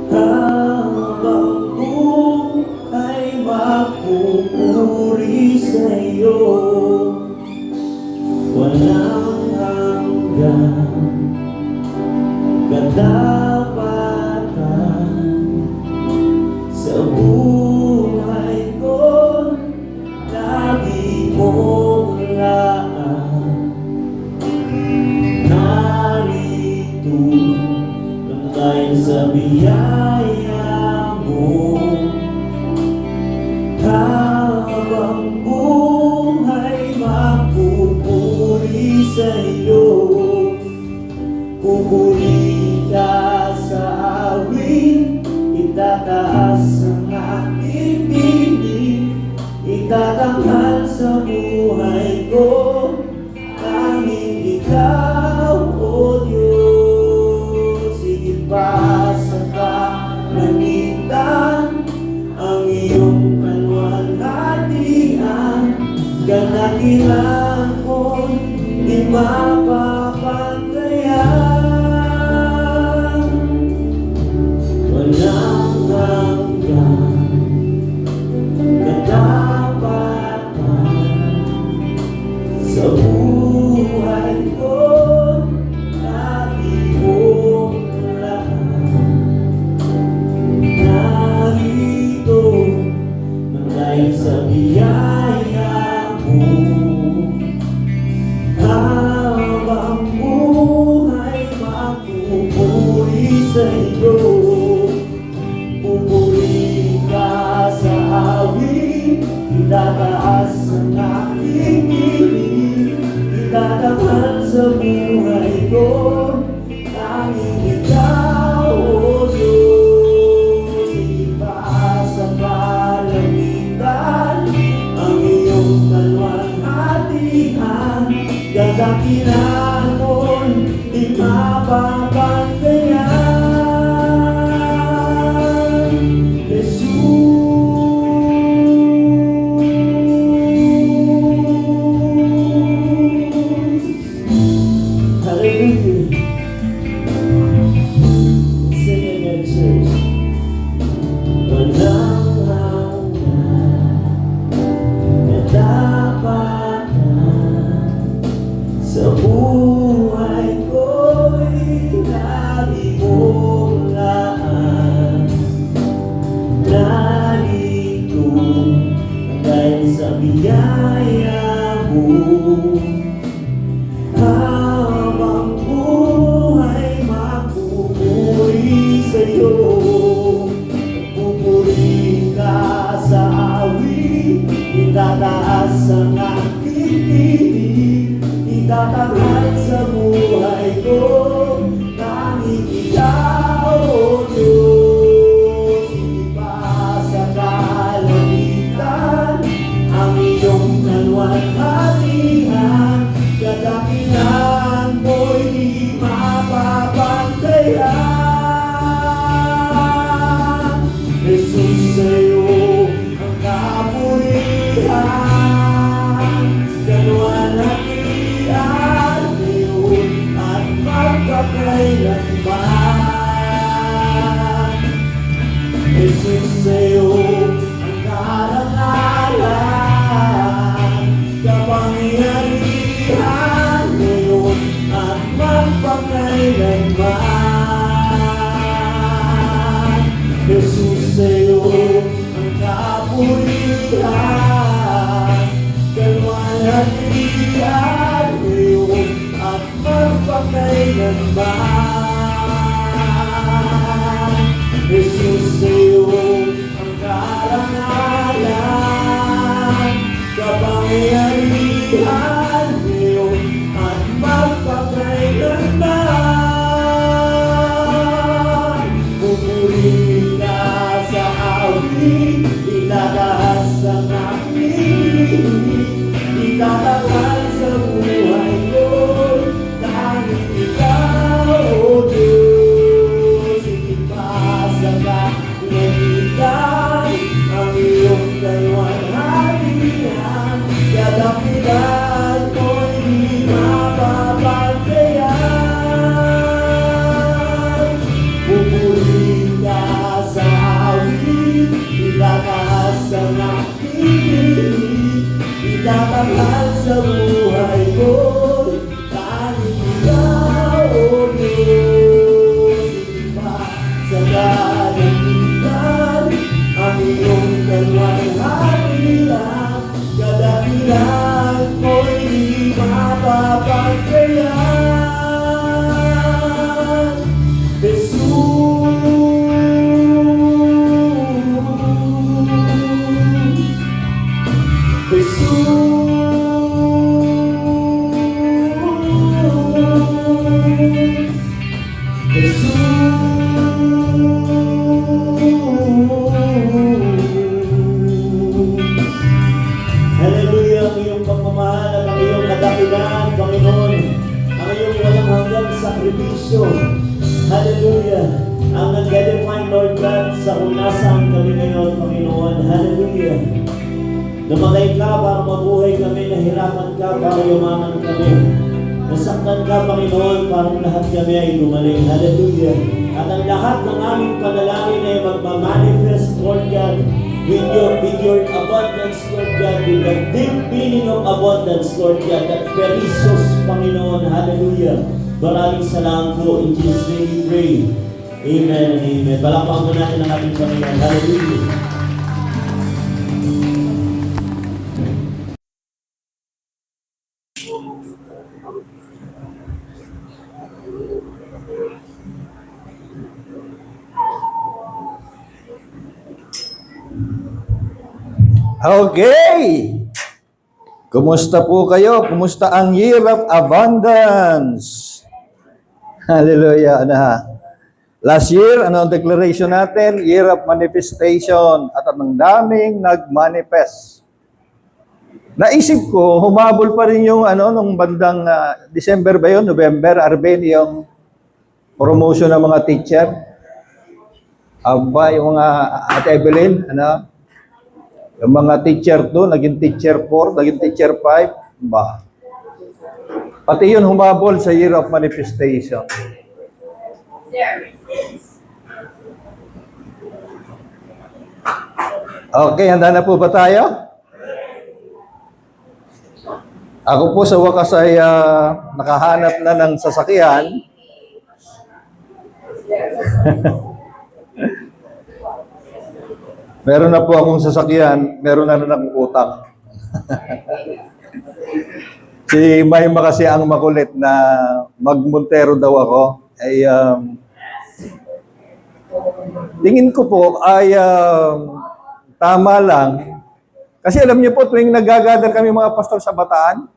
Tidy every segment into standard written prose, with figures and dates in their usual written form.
habang buhay magpupuri sa'yo, walang hanggang katapatan sa buhay ko. Lagi mong laan narito lang dahil sa biyaya mo. Habang buhay magpupuri sa'yo, pupuri ka sa awit, itataas ang aking piling, itatanghal sa buhay ko, tanging ikaw, O Diyos. Higit pa sa kalangitan ang iyong kalwalhatian, kadakilaan mo'y di mapapagkayan. Walang hanggang katapatan sa buhay ko. Lagi mong lahat narito nang dahil sa biyaya mo. Habang buhay magpupuri sa'yo, pupuri ka sa awit, itataas ang aking piling, itatanghal sa buhay ko, tanging ikaw, O Diyos. Higit pa sa kalangitan ang iyong kalwalhatian, kadakilaan mo'y di mapapagkayan. Jesus, hallelujah. Sing again, church. Walang hanggan katapatan sa buhay ko'y lagi mong laan narito dahil sa biyaya mo. Habang buhay magpupuri sa'yo, pupuri ka sa awit, itataas ang aking piling, itatanghal sa buhay ko, tanging ikaw, O Diyos. Higit pa sa kalangitan ang iyong kalwalhatian, kadakilaan mo'y di mapapagkayan. Jesus, sa'yo ang kapurihan, kalwalhatian ngayon at magpakailanman. Jesus, sa'yo ang karangalan, kapangyarihan ngayon at magpakailanman. Jesus, sa'yo ang kapurihan, kalwalhatian ngayon at magpakailanman. Jesus, sa'yo ang karangalan, kapangyarihan ngayon at magpakailanman. Pupuri ka sa awit, itataas ang aking piling, itatanghal sa buhay ko, tanging ikaw, O Diyos. Higit pa sa kalangitan sakripisyo. Hallelujah. Ang nag-define, Lord God, sa kung nasaan kami ngayon, Panginoon. Hallelujah. Namatay ka para mabuhay kami, nahirapan ka para yumaman kami. Nasaktan ka, Panginoon, para lahat kami ay gumaling. Hallelujah. At ang lahat ng aming panalangin ay magmamanifest, Lord God, with your abundance, Lord God, with the deep meaning of abundance, Lord God, that perisos, Panginoon. Hallelujah. Maraming salamat po. In Jesus' name we pray. Amen and amen. Palakpakan po natin ang ating Panginoon. Hallelujah. Okay! Kumusta po kayo? Kumusta ang year of abundance? Hallelujah. Last year, ano ang declaration natin? Year of manifestation. At ang daming nag-manifest. Naisip ko, humabol pa rin yung nung bandang December ba yun? November, Arben, yung promotion ng mga teacher. Aba, yung mga Ate Evelyn, yung mga teacher 2, naging teacher 4, naging teacher 5, ba? Pati yun humabol sa year of manifestation. Okay, handa na po ba tayo? Ako po sa wakas ay nakahanap na ng sasakyan. Meron na po akong sasakyan, meron na rin akong utang. Si Mayma kasi ang makulit na mag-Montero daw ako. Ay, tingin ko po ay tama lang. Kasi alam niyo po, tuwing nagagather kami mga pastor sa Bataan,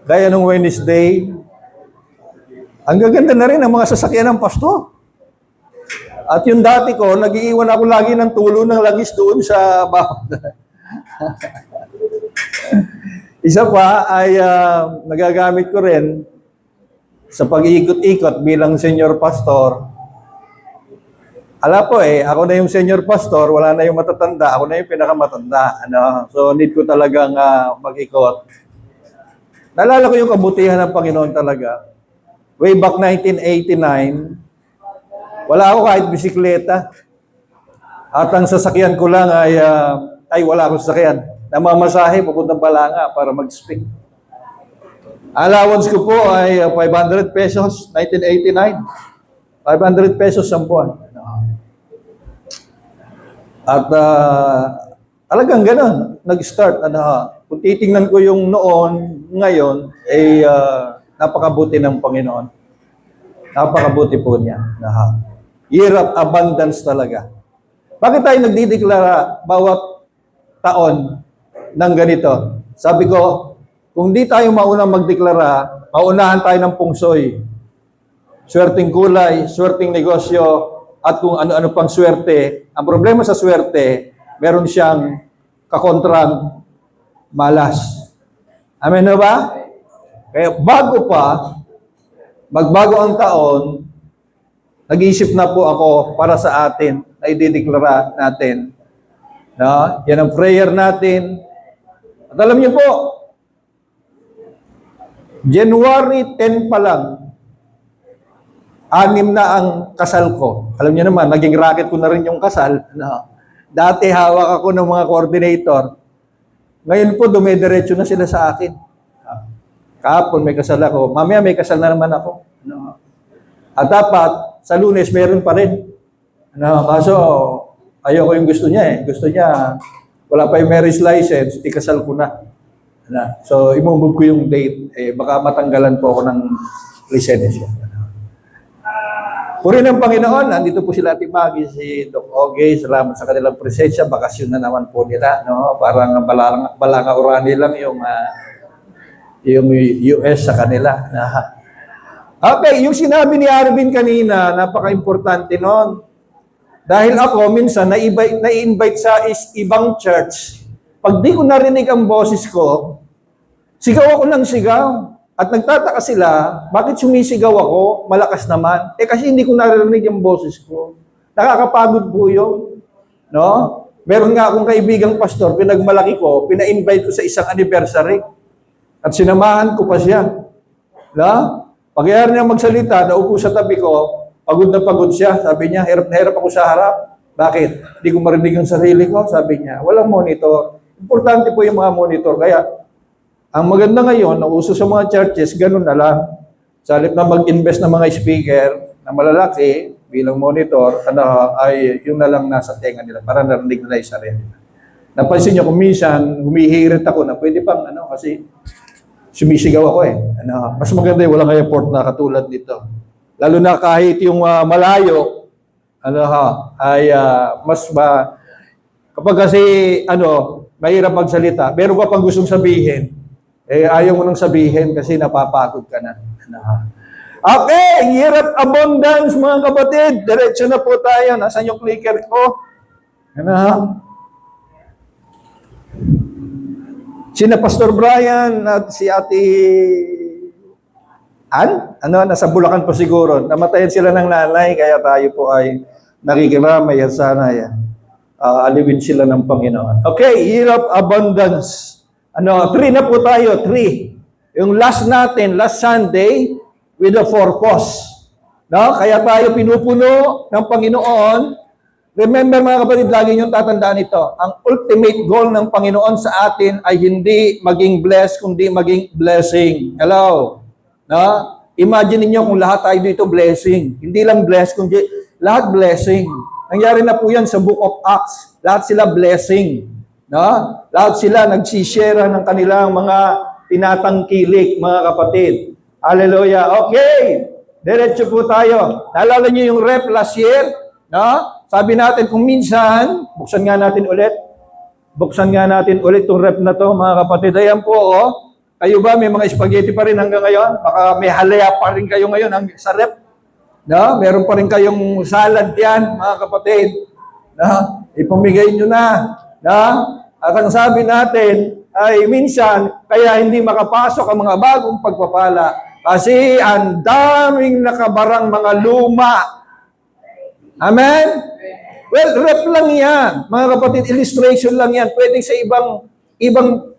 gaya nung Wednesday, ang gaganda na rin ang mga sasakyan ng pastor. At yung dati ko, nag-iiwan ako lagi ng tulo ng langis doon sa bawat. Isa pa ay nagagamit ko rin sa pag-iikot-ikot bilang senior pastor. Ala po ako na yung senior pastor, wala na yung matatanda, ako na yung pinakamatanda. So need ko talagang mag-ikot. Naalala ko yung kabutihan ng Panginoon talaga. Way back 1989, wala ako kahit bisikleta. At ang sasakyan ko lang ay wala akong sasakyan. Namamasahe, pupuntang Balanga para mag-speak. Allowance ko po ay 500 pesos, 1989. 500 pesos ang buwan. At talagang gano'n, nag-start. Kung titingnan ko yung noon, ngayon, ay napakabuti ng Panginoon. Napakabuti po niya. Year of abundance talaga. Bakit tayo nagdideklara bawat taon ng ganito? Sabi ko, kung di tayo maunang magdeklara, maunahan tayo ng pungsoy. Swerteng kulay, swerteng negosyo, at kung ano-ano pang swerte. Ang problema sa swerte, meron siyang kakontrang malas. Amen na ba? Kaya magbago ang taon, nag-iisip na po ako para sa atin na idideklara natin. Yan ang prayer natin. At alam niyo po, January 10 pa lang, 6 na ang kasal ko. Alam niyo naman, naging racket ko na rin yung kasal. Dati hawak ako ng mga coordinator. Ngayon po, dumidiretso na sila sa akin. Kahapon may kasal ako. Mamaya may kasal na naman ako. At dapat, sa Lunes, meron pa rin. Kaso, ayoko yung gusto niya Gusto niya, wala pa yung marriage license, ikasal ko na. So, imumove ko yung date. Baka matanggalan po ako ng lisensya. Puri ng Panginoon, nandito po sila Ate Maggie, si Doc Oge. Salamat sa kanilang presensya. Bakasyon na naman po nila. Parang balanga urani lang yung US sa kanila. Okay, yung sinabi ni Arvin kanina, napaka-importante nun. Dahil ako, minsan, na-invite sa ibang church. Pag di ko narinig ang boses ko, sigaw ako ng sigaw. At nagtataka sila, bakit sumisigaw ako, malakas naman? Kasi hindi ko naririnig yung boses ko. Nakakapagod po yun. No? Meron nga akong kaibigang pastor, pinagmalaki ko, pina-invite ko sa isang anniversary. At sinamahan ko pa siya. No? Pag-iar niya magsalita, naupo sa tabi ko, pagod na pagod siya. Sabi niya, hirap na hirap ako sa harap. Bakit? Hindi ko marinig yung sarili ko. Sabi niya, walang monitor. Importante po yung mga monitor. Kaya, ang maganda ngayon, na uso sa mga churches, ganun na lang. Sa halip na mag-invest ng mga speaker na malalaki bilang monitor, ay yun na lang nasa tenga nila para narinig nila yung sarili. Napansin niyo kung minsan, humihirit ako na pwede pang kasi sumisigaw ako mas maganda yung walang effort na katulad nito. Lalo na kahit yung malayo, kapag kasi, mahirap magsalita, meron ka pang gustong sabihin, ayaw mo nang sabihin kasi napapagod ka na. Okay, year of abundance, mga kapatid. Diretso na po tayo. Nasaan yung clicker ko? Sina Pastor Brian at si Ate Ann? Nasa Bulacan po siguro. Namatayan sila ng nanay, kaya tayo po ay nakikiramay at sana aliwin sila ng Panginoon. Okay, year of abundance. 3 na po tayo, 3. Yung last natin, last Sunday, with a purpose. No? Kaya tayo pinupuno ng Panginoon. Remember mga kapatid, lagi niyong tatandaan ito. Ang ultimate goal ng Panginoon sa atin ay hindi maging blessed, kundi maging blessing. Hello? No? Imagine niyo kung lahat tayo dito blessing. Hindi lang blessed, kundi lahat blessing. Nangyari na po yan sa Book of Acts. Lahat sila blessing. No? Lahat sila nagsishare ng kanilang mga tinatangkilik, mga kapatid. Hallelujah. Okay. Diretso po tayo. Naalala niyo yung rep last year? No? Sabi natin kung minsan, buksan nga natin ulit itong rep na to, mga kapatid. Ayan po, Kayo ba, may mga spaghetti pa rin hanggang ngayon? Baka may halaya pa rin kayo ngayon sa rep. No? Meron pa rin kayong salad yan, mga kapatid. No? Ipamigay nyo na. No? At ang sabi natin ay minsan, kaya hindi makapasok ang mga bagong pagpapala. Kasi ang daming nakabarang mga luma. Amen? Well, rep lang yan. Mga kapatid, illustration lang yan. Pwede sa ibang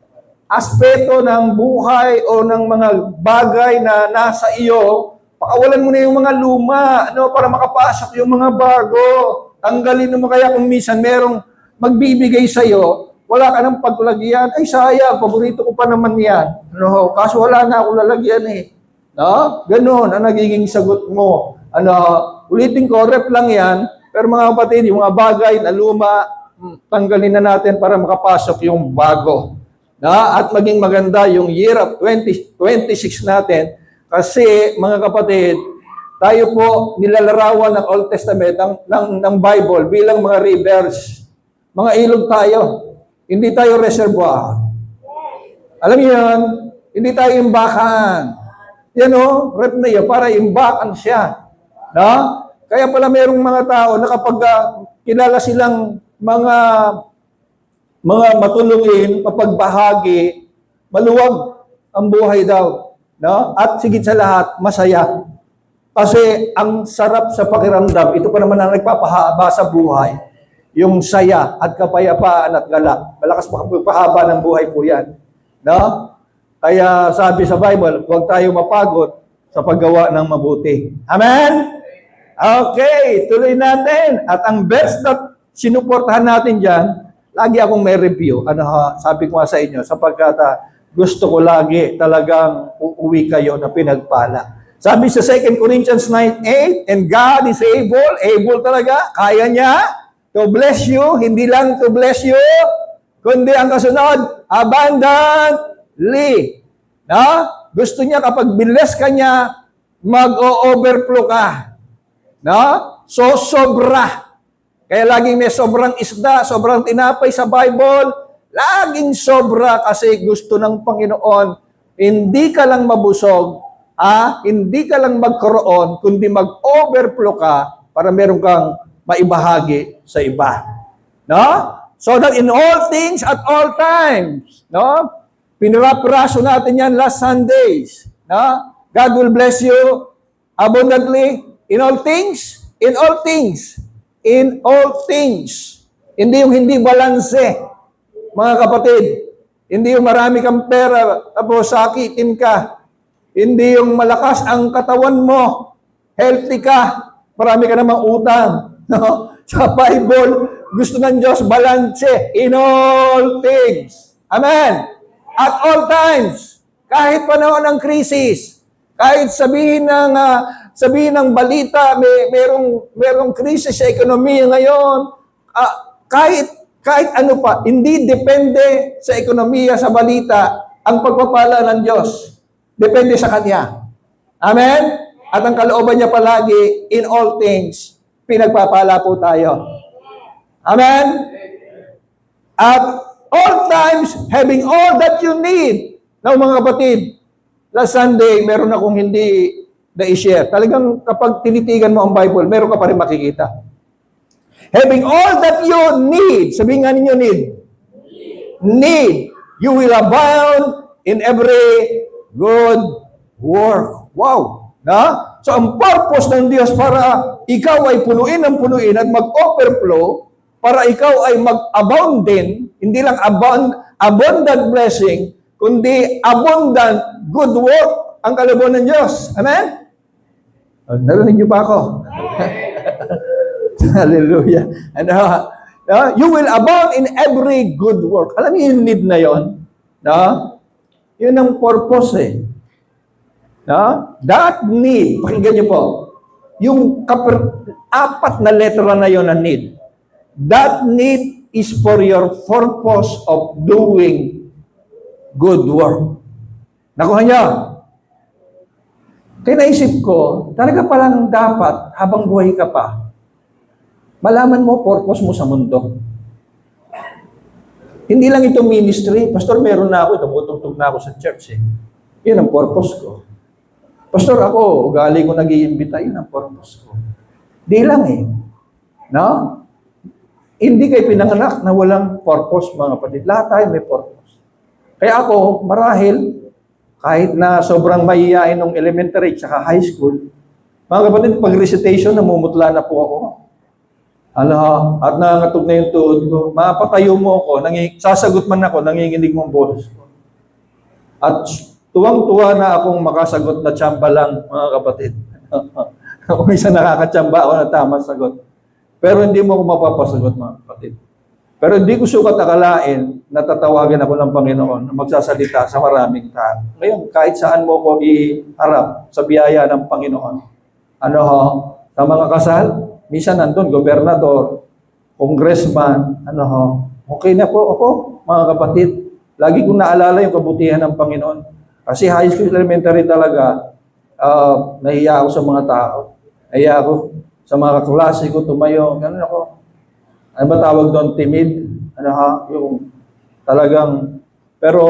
aspeto ng buhay o ng mga bagay na nasa iyo. Pakawalan mo na yung mga luma para makapasok yung mga bago. Tanggalin mo kaya kung minsan merong magbibigay sa iyo, wala ka ng paglagyan. Ay, sayang, paborito ko pa naman yan. Kaso wala na ako lalagyan No? Ganun ang nagiging sagot mo. Ulitin ko, rep lang yan. Pero mga kapatid, yung mga bagay na luma, tanggalin na natin para makapasok yung bago. At maging maganda yung year of 2026 natin. Kasi mga kapatid, tayo po nilalarawan ng Old Testament, ng Bible bilang mga rivers. Mga ilog tayo. Hindi tayo reservoir. Alam niyo yan? Hindi tayo imbakan. Yan rep na yan, para imbakan siya. No? Kaya pala merong mga tao na kapag kilala silang mga matulungin, mapagbahagi, maluwag ang buhay daw. No? At sigit sa lahat, masaya. Kasi ang sarap sa pakiramdam, ito pa naman ang nagpapahaba sa buhay. Yung saya at kapayapaan at galak. Malakas pahaba ng buhay po yan. No? Kaya sabi sa Bible, huwag tayo mapagod sa paggawa ng mabuti. Amen? Okay, tuloy natin. At ang verse na sinuportahan natin dyan, lagi akong may review. Sabi ko nga sa inyo, sapagkat gusto ko lagi talagang uuwi kayo na pinagpala. Sabi sa 2 Corinthians 9:8, and God is able talaga, kaya niya to bless you, hindi lang to bless you, kundi ang kasunod, abundantly. No? Gusto niya kapag binless ka niya, mag-o-overflow ka. No? So, sobra. Kaya laging may sobrang isda, sobrang tinapay sa Bible, laging sobra kasi gusto ng Panginoon, hindi ka lang mabusog, hindi ka lang magkaroon, kundi mag-overflow ka para meron kang maibahagi sa iba. No? So that in all things at all times, no? Pinirapraso natin yan last Sundays. No? God will bless you abundantly in all things, in all things, in all things. Hindi yung hindi balanse, mga kapatid. Hindi yung marami kang pera, tapos sakitin ka. Hindi yung malakas ang katawan mo, healthy ka, marami ka namang utang. No? Sa Bible, gusto ng Diyos balanse in all things. Amen. At all times, kahit panahon ng krisis, kahit sabihin ng balita, merong krisis sa ekonomiya ngayon, kahit ano pa, hindi depende sa ekonomiya, sa balita, ang pagpapala ng Diyos. Depende sa Kanya. Amen? At ang kalooban niya palagi, in all things, pinagpapala po tayo. Amen? At all times, having all that you need. Now, mga kapatid, last Sunday, meron akong hindi na-share. Talagang kapag tinitigan mo ang Bible, meron ka pa rin makikita. Having all that you need, sabihin nga ninyo need, you will abound in every good work. Wow! Na? So, ang purpose ng Diyos para ikaw ay punuin ng punuin at mag-overflow, para ikaw ay mag-abound din, hindi lang abundant blessing, kundi abundant good work ang kalooban ng Diyos. Amen? Narinig niyo ba ako? Hallelujah. And, you will abound in every good work. Alam niyo yung need na yon? Yun ang purpose eh. That need, pakinggan niyo po, yung apat na letra na yon na need. That need is for your purpose of doing good work. Nakuha niyo? Kaya naisip ko, talaga palang dapat, habang buhay ka pa, malaman mo purpose mo sa mundo. Hindi lang ito ministry. Pastor, meron na ako, tumutugtog na ako sa church eh. Yun ang purpose ko. Pastor, ako, ugali ko nag-iimbita, yun ang purpose ko. Di lang eh. No? Hindi kayo pinanganak na walang purpose, mga kapatid. Lahat tayo may purpose. Kaya ako, marahil, kahit na sobrang mahihain ng elementary at high school, mga kapatid, pag-recitation, namumutla na po ako. At nangangatog na yung tuhod ko. Mapatayo mo ako, sasagot man ako, nanginginig mong boses ko. At tuwang-tuwa na akong makasagot na tsamba lang, mga kapatid. Kung isa nakakatsamba ako na tama sagot. Pero hindi mo ako mapapasagot, mga kapatid. Pero hindi ko sukat akalain na tatawagan ako ng Panginoon na magsasalita sa maraming tao. Ngayon, kahit saan mo ako iharap sa biyaya ng Panginoon. Sa mga kasal, minsan nandun, gobernador, congressman, okay na po ako, mga kapatid. Lagi kong naalala yung kabutihan ng Panginoon. Kasi high school, elementary talaga, nahiya ako sa mga tao. Nahiya ako sa mga kaklase ko, tumayo, ganun ako. Ano ba tawag doon? Timid? Yung talagang, pero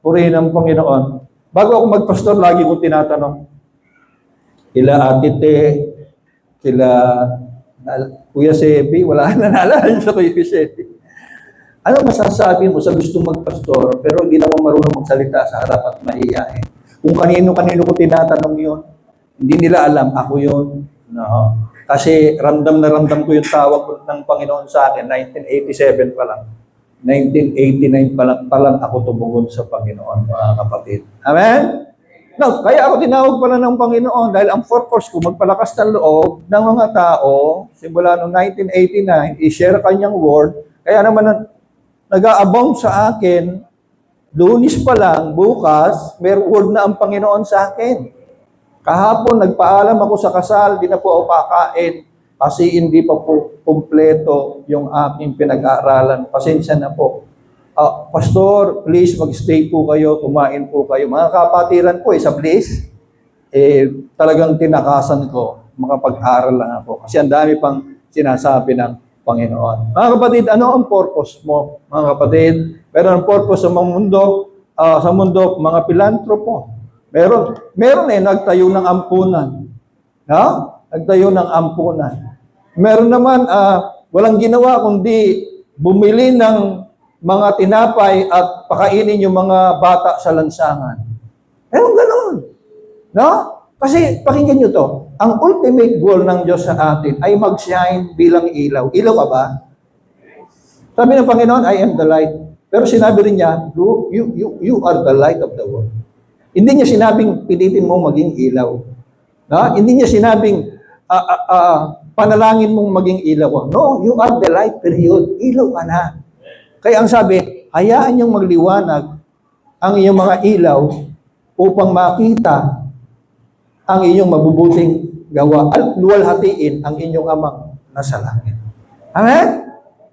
purihin ng Panginoon. Bago ako magpastor, lagi kong tinatanong, kila Ate Te, kila Kuya Sebi, wala na naalala sa Kuya Sebi. Ano masasabi mo sa gusto magpastor, pero hindi naman marunong magsalita sa harap at mahihiyain? Kung kanino-kanino ko tinatanong yun, hindi nila alam, ako yun. No. Kasi ramdam na ramdam ko yung tawag ng Panginoon sa akin, 1987 pa lang. 1989 pa lang ako tumugon sa Panginoon, mga kapatid. Amen? No, kaya ako tinawag pala ng Panginoon dahil ang purpose ko, magpalakas ng loob ng mga tao, simula noong 1989, i-share kanyang word, kaya naman nag-a-abound sa akin, Lunes pa lang, bukas, may word na ang Panginoon sa akin. Kahapon, nagpaalam ako sa kasal, di na po ako kakain kasi hindi pa po kumpleto yung aking pinag-aaralan. Pasensya na po. Pastor, please mag-stay po kayo, kumain po kayo. Mga kapatiran po, sa Bliss, talagang tinakasan ko, makapag-aral lang ako. Kasi ang dami pang sinasabi ng Panginoon. Mga kapatid, ano ang purpose mo, mga kapatid? Meron ang purpose sa mundo, mga pilantropo. Meron nagtayo ng ampunan. Nagtayo ng ampunan. Meron naman, walang ginawa kundi bumili ng mga tinapay at pakainin yung mga bata sa lansangan. Meron ganoon. No? Kasi, pakinggan nyo to, ang ultimate goal ng Diyos sa atin ay mag-shine bilang ilaw. Ilaw ka ba? Sabi ng Panginoon, I am the light. Pero sinabi rin niya, you are the light of the world. Hindi niya sinabing, pilitin mo maging ilaw. No? Hindi niya sinabing, panalangin mong maging ilaw. No, you are the light, period. Ilaw ka na. Kaya ang sabi, hayaan niyong magliwanag ang iyong mga ilaw upang makita ang inyong mabubuting gawa at luwalhatiin ang inyong amang nasa langit. Amen?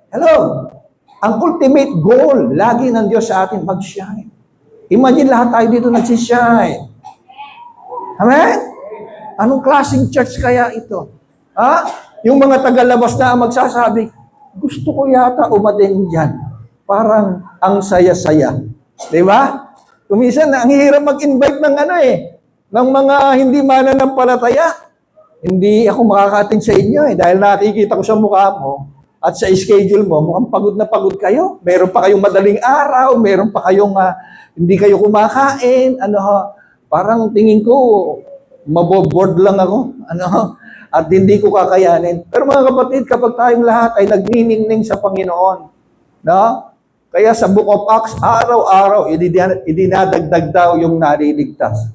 Hello? Ang ultimate goal, lagi ng Diyos sa atin, mag-shine. Imagine lahat tayo dito nagsishine. Amen? Anong klaseng church kaya ito? Ha? Yung mga tagalabas na ang magsasabi, gusto ko yata umatin dyan. Parang ang saya-saya. Di ba? Kumisan, ang hirap mag-invite ng ng mga hindi mananampalataya. Hindi ako makakatin sa inyo dahil nakikita ko sa mukha mo at sa schedule mo, mukhang pagod na pagod kayo. Meron pa kayong madaling araw, meron pa kayong hindi kayo kumakain, parang tingin ko, maboboard lang ako, at hindi ko kakayanin. Pero mga kapatid, kapag tayong lahat ay nagniningning sa Panginoon, no? Kaya sa Book of Acts, araw-araw, idinadagdag daw yung naliligtas.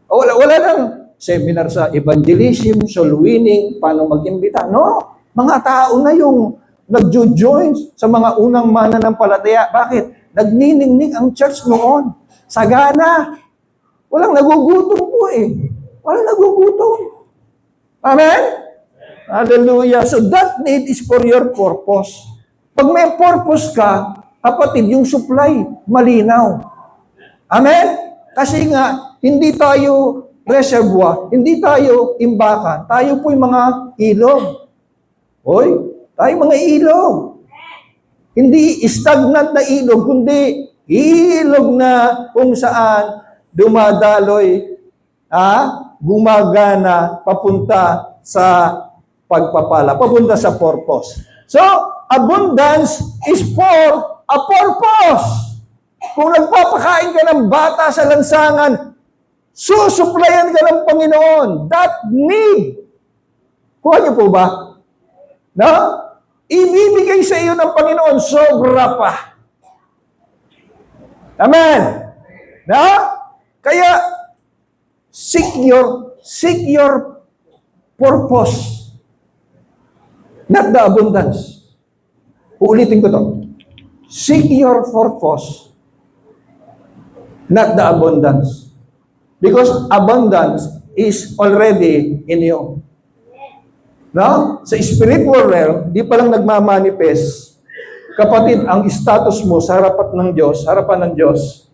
Wala lang seminar sa evangelism, soul winning, paano mag-imbita. No, mga tao na yung nagjo-join sa mga unang mananampalataya. Bakit? Nagniningning ang church noon. Sagana. Walang nagugutom po Walang nagugutom. Amen? Hallelujah. So that need is for your purpose. Pag may purpose ka, kapatid, yung supply, malinaw. Amen? Kasi nga, hindi tayo reservoir, hindi tayo imbakan, tayo po'y mga ilog. Hoy, tayo mga ilog. Hindi stagnant na ilog, kundi ilog na kung saan dumadaloy, gumagana, papunta sa pagpapala, papunta sa purpose. So, abundance is for a purpose. Kung nagpapakain ka ng bata sa lansangan, susuplayan ka ng Panginoon. That need. Kuha niyo po ba? No? Ibibigay sa iyo ng Panginoon, sobra pa. Amen? No? Kaya, seek your purpose. Not the abundance. Uulitin ko to. Seek your purpose. Not the abundance. Because abundance is already in you. No? Sa spiritual realm, di pa lang nagmamanifest. Kapatid, ang status mo sa harapan ng Diyos,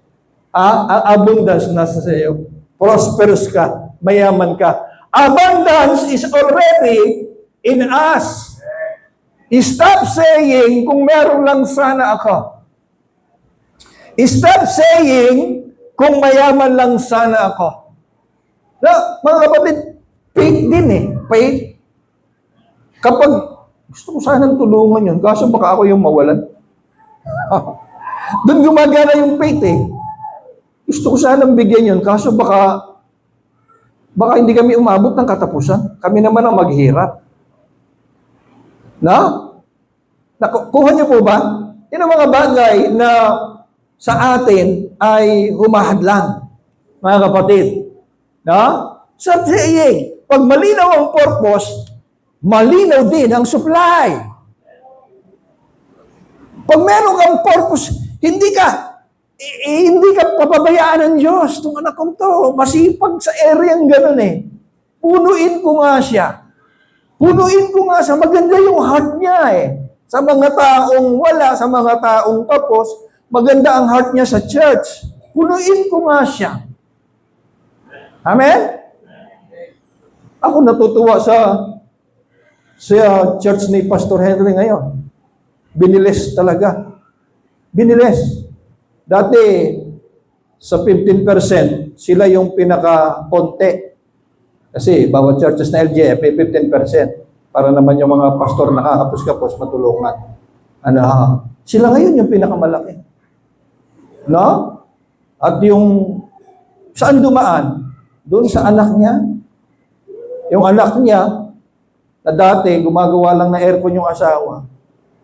abundance nasa sa iyo. Prosperous ka, mayaman ka. Abundance is already in us. Stop saying, kung meron lang sana ako. Stop saying, kung mayaman lang sana ako. No, mga kapatid, faith din faith. Kapag gusto ko sanang tulungan yun, kaso baka ako yung mawalan. Doon gumagana yung faith Gusto ko sanang bigyan yun, kaso baka hindi kami umabot ng katapusan. Kami naman ang maghirap. No? Kuha niyo po ba? Yan ang mga bagay na sa atin ay humahadlang, mga kapatid. No? So, pag malinaw ang purpose, malinaw din ang supply. Pag meron kang purpose, hindi ka papabayaan ng Diyos. Itong anak kong to, masipag sa area ng ganun Punuin ko nga siya. Punuin ko nga siya. Maganda yung heart niya Sa mga taong wala, sa mga taong tapos, maganda ang heart niya sa church. Punuin ko nga siya. Amen? Ako natutuwa sa church ni Pastor Henry ngayon. Binilis talaga. Binilis. Dati, sa 15%, sila yung pinaka-konti. Kasi bawat churches na LGF, may 15%. Para naman yung mga pastor nakakapos-kapos matulungan. Sila ngayon yung pinakamalaki. No? At yung saan dumaan, doon sa anak niya. Yung anak niya, na dati gumagawa lang na aircon yung asawa,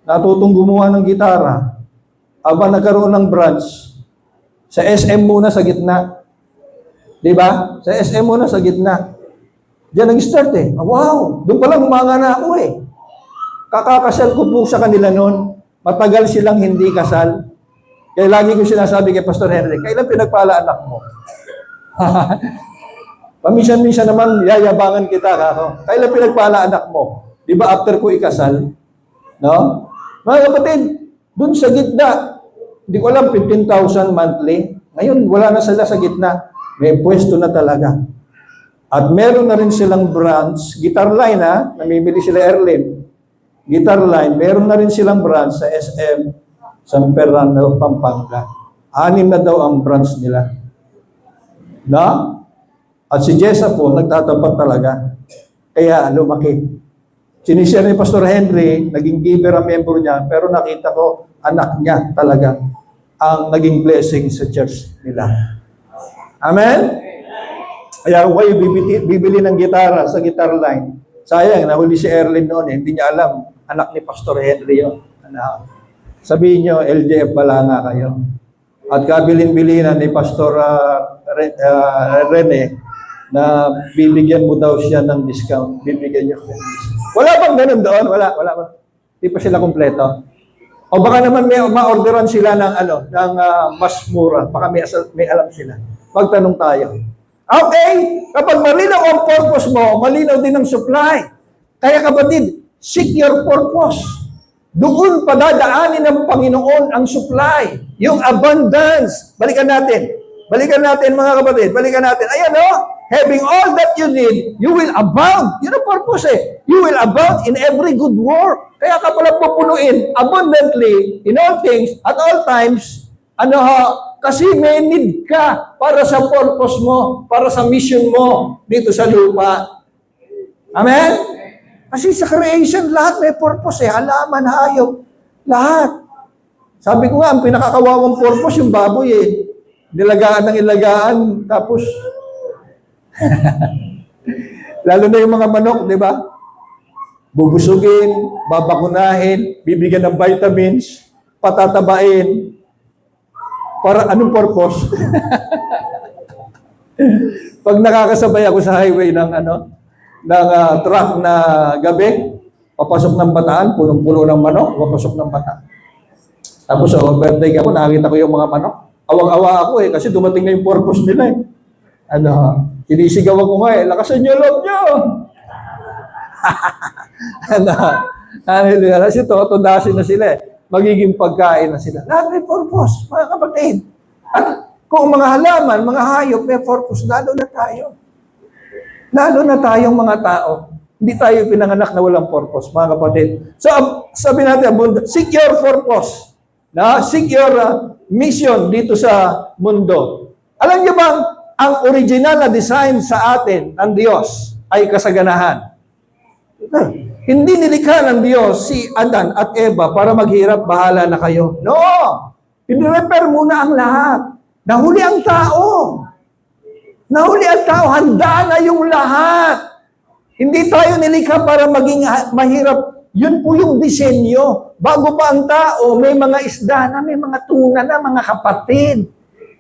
natutong gumawa ng gitara, aba nagkaroon ng branch, sa SM muna sa gitna. Di ba? Sa SM muna sa gitna. Diyan nag-start eh. Wow! Doon palang umanga na ako eh. Kakakasal ko po sa kanila noon. Matagal silang hindi kasal. Kaya lagi ko sinasabi kay Pastor Henry, kailan pinagpala anak mo? Paminsan-minsan naman, yayabangan kita. Kako. Kailan pinagpala anak mo? Di ba after ko ikasal? No? Mga kapatid, doon sa gitna, hindi ko alam, 15,000 monthly. Ngayon, wala na sila sa gitna. May pwesto na talaga. At meron na rin silang branch, guitar line ha, namimili sila Erlin. Guitar line, meron na rin silang branch sa SM, San Fernando, Pampanga. 6 na daw ang branch nila. Na? At si Jessa po, nagtatapat talaga. Kaya lumaki. Sinishare ni Pastor Henry, naging giver ang member niya, pero nakita ko, anak niya talaga ang naging blessing sa church nila. Amen? Kaya kung kayo bibili ng gitara sa guitar line, sayang, nahuli si Erlin noon, hindi niya alam, anak ni Pastor Henry yun. Sabihin niyo, LJF pala nga kayo. At kabilin-bilinan ni Pastor Rene, na bibigyan mo daw siya ng discount. Bibigyan niyo ng discount. Wala bang ganun doon? Wala. Hindi pa sila kumpleto. O baka naman may ma-orderan sila ng mas mura. Baka may alam sila. Pagtanong tayo. Okay, kapag malinaw ang purpose mo, malinaw din ang supply. Kaya kapatid, seek your purpose. Doon padadaanin ng Panginoon ang supply. Yung abundance. Balikan natin mga kapatid. Ayan o, having all that you need, you will abound. Yun ang purpose eh. You will abound in every good work. Kaya ka pala pupunuin abundantly in all things, at all times, kasi may need ka para sa purpose mo, para sa mission mo dito sa lupa. Amen? Kasi sa creation, lahat may purpose eh. Halaman, hayop, lahat. Sabi ko nga, ang pinakakawawang purpose yung baboy eh. Nilagaan ng ilagaan, tapos lalo na yung mga manok, di ba? Bubusugin, babakunahin, bibigyan ng vitamins, patatabain. Para anong purpose? Pag nakakasabay ako sa highway ng truck na gabi, papasok ng Bataan, punong-puno ng manok, papasok ng Bataan. Tapos sa overtake ako, nakakita ko yung mga manok. Awang-awa ako eh, kasi dumating na yung purpose nila eh. Sinisigawan ko nga eh, lakasan niyo loob niyo! Kasi tundasin na sila eh. Magiging pagkain na sila. Lahat may purpose, mga kapatid. At kung mga halaman, mga hayop, may purpose, lalo na tayo. Lalo na tayong mga tao. Hindi tayo pinanganak na walang purpose, mga kapatid. So, sabi natin, seek your purpose. Seek your mission dito sa mundo. Alam niyo bang, ang original na design sa atin ng Diyos ay kasaganahan. Hindi nilikha ng Diyos si Adan at Eva para maghirap, bahala na kayo. No! I-prepare muna ang lahat. Nahuli ang tao. Handa na yung lahat. Hindi tayo nilikha para maging mahirap. Yun po yung disenyo. Bago pa ang tao, may mga isda na, may mga tuna na, mga kapatid.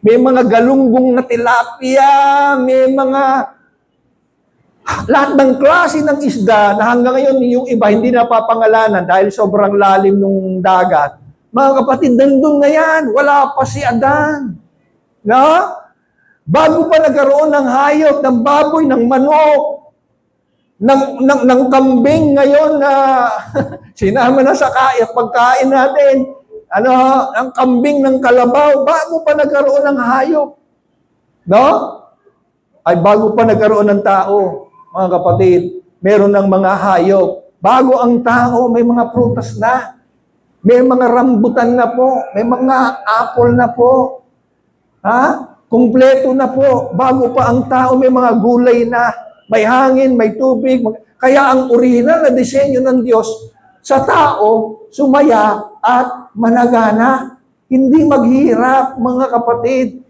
May mga galunggong na tilapia, may mga lahat ng klase ng isda na hanggang ngayon yung iba hindi napapangalanan dahil sobrang lalim ng dagat. Mga kapatid, nandun na yan. Wala pa si Adan. Bago pa nagkaroon ng hayop, ng baboy, ng manok, ng kambing ngayon na sinama na sa pagkain natin. Ang kambing ng kalabaw, bago pa nagkaroon ng hayop. Ay bago pa nagkaroon ng tao. Mga kapatid, meron ng mga hayop. Bago ang tao, may mga prutas na. May mga rambutan na po. May mga apple na po. Kumpleto na po. Bago pa ang tao, may mga gulay na. May hangin, may tubig. Kaya ang original na disenyo ng Diyos sa tao, sumaya at managana. Hindi maghirap, mga kapatid.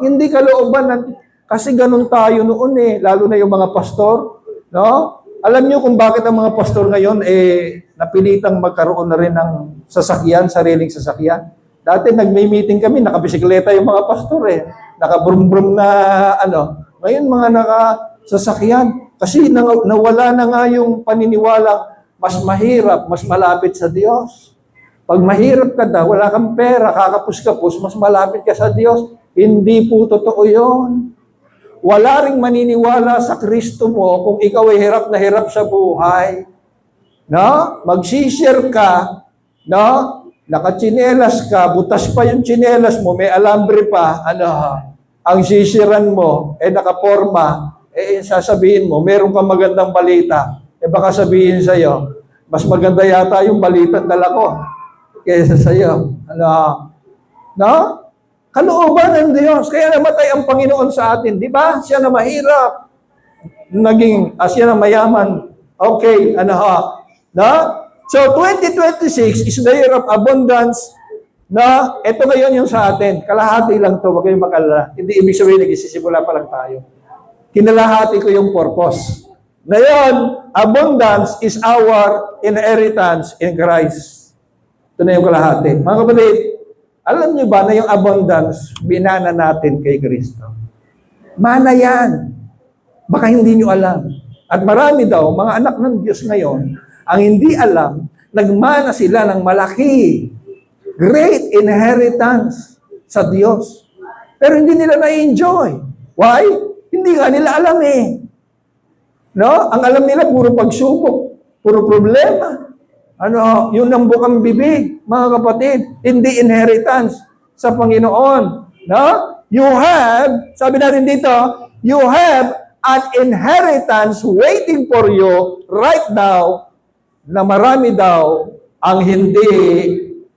Hindi kalooban ng Kasi ganun tayo noon lalo na yung mga pastor, no? Alam niyo kung bakit ang mga pastor ngayon napilitang magkaroon na rin ng sasakyan, sariling sasakyan. Dati nagme-meeting kami, nakabisikleta yung mga pastor Nakabrum-brum na Ngayon mga nakasasakyan. Kasi nawala na nga yung paniniwala mas mahirap, mas malapit sa Diyos. Pag mahirap ka daw, wala kang pera, kakapus-kapus, mas malapit ka sa Diyos. Hindi po totoo yun. Wala ring maniniwala sa Kristo mo kung ikaw ay hirap na hirap sa buhay. No? Mag-share ka, no? Nakatsinelas ka, butas pa yung tsinelas mo, may alambre pa, ang sisiran mo, nakaporma, sasabihin mo, meron kang magandang balita. Baka sabihin sa'yo, mas maganda yata yung balita dala ko kaysa sa'yo. No? Kalooban ng Diyos. Kaya namatay ang Panginoon sa atin. Di ba? Siya na mahirap. Siya na mayaman. Okay, no? So, 2026 is the year of abundance. No? Ito ngayon yung sa atin. Kalahati lang to. Huwag kayong mag-alala. Hindi ibig sabihin, nagsisimula pa lang tayo. Kinalahati ko yung purpose. Ngayon, abundance is our inheritance in Christ. Ito na yung kalahati. Mga kapatid, alam niyo ba na yung abundance, binana natin kay Kristo? Mana yan. Baka hindi niyo alam. At marami daw, mga anak ng Diyos ngayon, ang hindi alam, nagmana sila ng malaki, great inheritance sa Diyos. Pero hindi nila na-enjoy. Why? Hindi nga nila alam No? Ang alam nila, puro pagsubok, puro problema. Yung nambukang bibig, mga kapatid, hindi inheritance sa Panginoon. No? You have, sabi natin dito, you have an inheritance waiting for you right now na marami daw ang hindi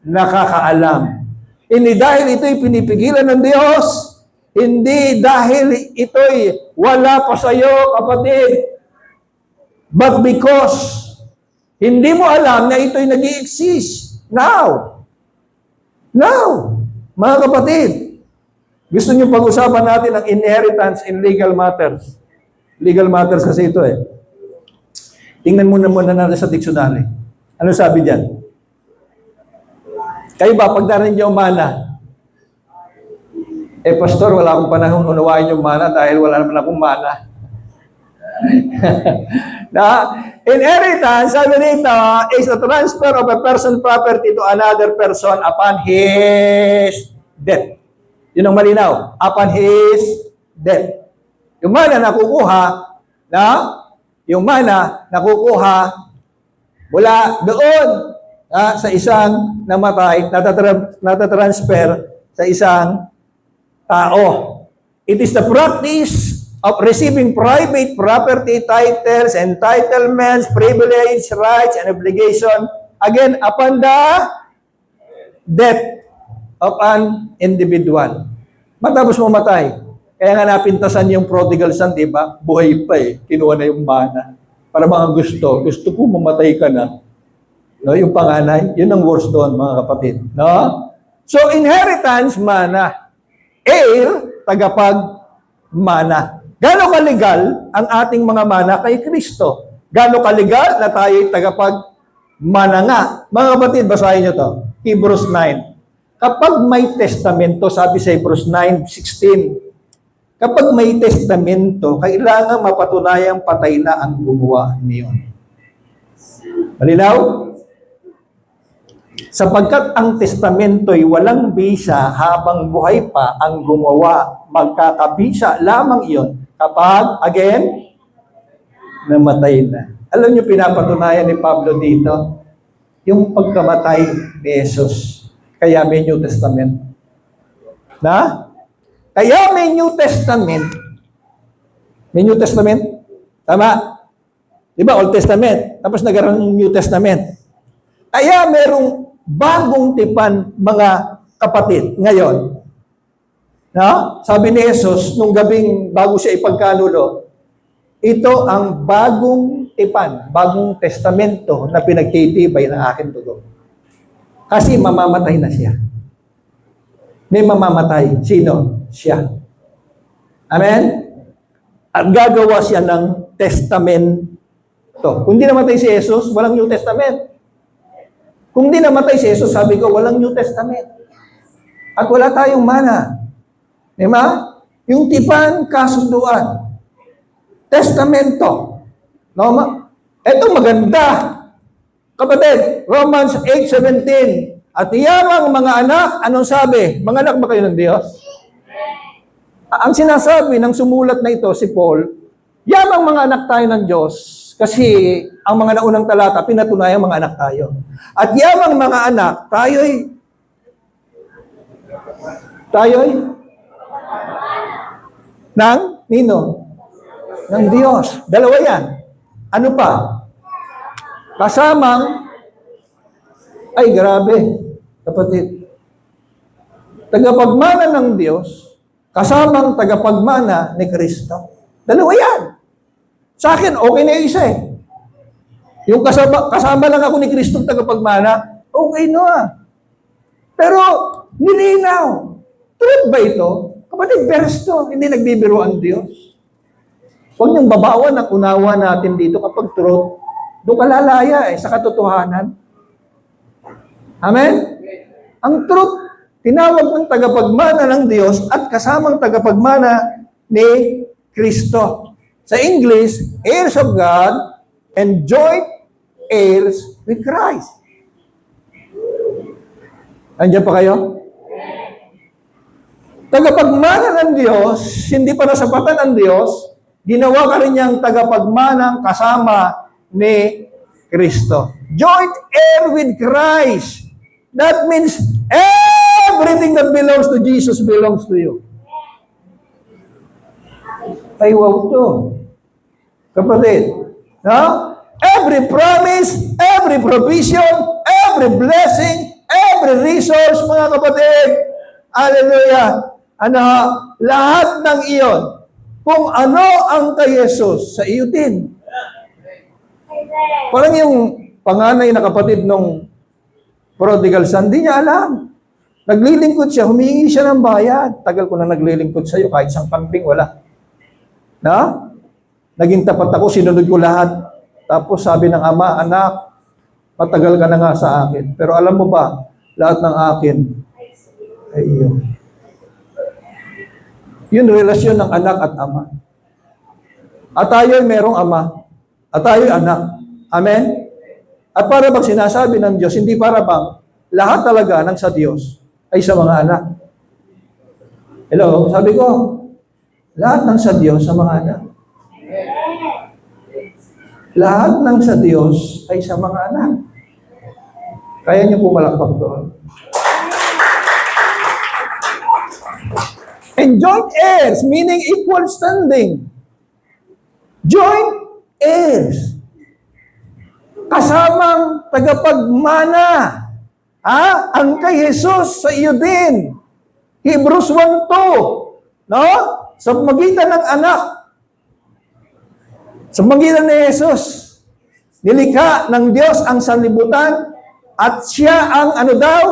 nakakaalam. Hindi dahil ito'y pinipigilan ng Diyos, hindi dahil ito'y wala pa sa iyo, kapatid, but because hindi mo alam na ito'y nag-i-exist now. Now, mga kapatid, gusto niyo pag-usapan natin ang inheritance in legal matters. Legal matters kasi ito Tingnan muna natin sa dictionary. Ano sabi diyan? Kayo ba, pag narinig niyo mana? Pastor, wala akong panahon unawain yung mana dahil wala naman akong mana. Inheritance, sabi dito, is the transfer of a person's property to another person upon his death. Yun ang malinaw. Upon his death. Yung mana nakukuha mula doon sa isang namatay, natatransfer sa isang tao. It is the practice of receiving private property titles, entitlements, privilege, rights, and obligation, again, upon the death of an individual. Matapos mamatay. Kaya nga napintasan yung prodigal son, di ba? Buhay pa Kinuha na yung mana. Para mga gusto ko mamatay ka na. No, yung panganay, yun ang worst doon, mga kapatid. No? So, inheritance, mana. Heir, tagapag-mana. Gano'ng kalegal ang ating mga mana kay Kristo? Gano'ng kalegal na tayo'y tagapag-mana nga? Mga kapatid, basahin nyo to. Hebrews 9. Kapag may testamento, sabi sa Hebrews 9:16, kapag may testamento, kailangan mapatunayang patay na ang gumawa niyon. Malinaw? Sapagkat ang testamento'y walang bisa habang buhay pa ang gumawa, magkakabisa lamang iyon kapag, again, namatay na. Alam niyo, pinapatunayan ni Pablo dito, yung pagkamatay ni Jesus. Kaya may New Testament. Kaya may New Testament. May New Testament? Tama? Di ba? Old Testament. Tapos nagkaroon ng New Testament. Kaya merong bagong tipan, mga kapatid, ngayon. Sabi ni Jesus, nung gabing bago siya ipagkanulo, ito ang bagong tipan, bagong testamento na pinagtitibay ng aking dugo. Kasi mamamatay na siya. May mamamatay. Sino? Siya. Amen? At gagawa siya ng testamento. Kung di namatay si Jesus, walang New Testament. Kung di namatay si Jesus, sabi ko, walang New Testament. At wala tayong mana. Di ba? Yung tipan, kasunduan. Testamento. No? Ito maganda. Kapatid, Romans 8:17. At iyamang mga anak, anong sabi? Mga anak ba kayo ng Diyos? Ang sinasabi ng sumulat na ito, si Paul, yamang mga anak tayo ng Diyos, kasi ang mga naunang talata, pinatunayan mga anak tayo. At yamang mga anak, tayo'y nino? Ng Diyos. Dalawa yan. Ano pa? Kasamang, ay grabe, kapatid. Tagapagmana ng Diyos, kasamang tagapagmana ni Kristo. Dalawa yan. Sa akin, okay na yung isa eh. Yung kasama lang ako ni Kristo tagapagmana, okay na. Pero, nilinaw. Truth ba ito? Kapatid, verse to. Hindi nagbibiro ang Diyos. Huwag niyong babawan ang unawa natin dito kapag truth. Doon ka lalaya sa katotohanan. Amen? Ang truth, tinawag ng tagapagmana ng Diyos at kasamang tagapagmana ni Kristo. Sa English, heirs of God and joint heirs with Christ. Andiyan pa kayo? Tagapagmana ng Diyos, hindi pa nasapatan ang Diyos, ginawa ka rin niyang tagapagmanang kasama ni Kristo. Joint heir with Christ. That means everything that belongs to Jesus belongs to you. Ay, wow to. Kapatid, no? Every promise, every provision, every blessing, every resource, mga kapatid, hallelujah, lahat ng iyon, kung ano ang kay Jesus, sa iyo din. Parang yung panganay na kapatid nung prodigal son, di niya alam. Naglilingkod siya, humingi siya ng bayad. Tagal ko na naglilingkod sa iyo, kahit isang kambing, wala. Na? Naging tapat ako, sinunod ko lahat. Tapos sabi ng ama, anak, matagal ka na nga sa akin. Pero alam mo ba, lahat ng akin ay iyo. Yun relasyon ng anak at ama. At tayo ay merong ama. At tayo ay anak. Amen? At para bang sinasabi ng Diyos, hindi para bang lahat talaga ng sa Diyos ay sa mga anak. Hello? Sabi ko, lahat ng sa Diyos sa mga anak. Lahat ng sa Diyos ay sa mga anak. Kaya niyo pumalakpak doon. And joint heirs, meaning equal standing. Joint heirs. Kasamang tagapagmana. Ang kay Jesus sa iyo din. Hebrews 1:2. No? Sa magitan ng anak. Sa magitan ni Jesus. Nilikha ng Diyos ang sanlibutan at siya ang ano daw?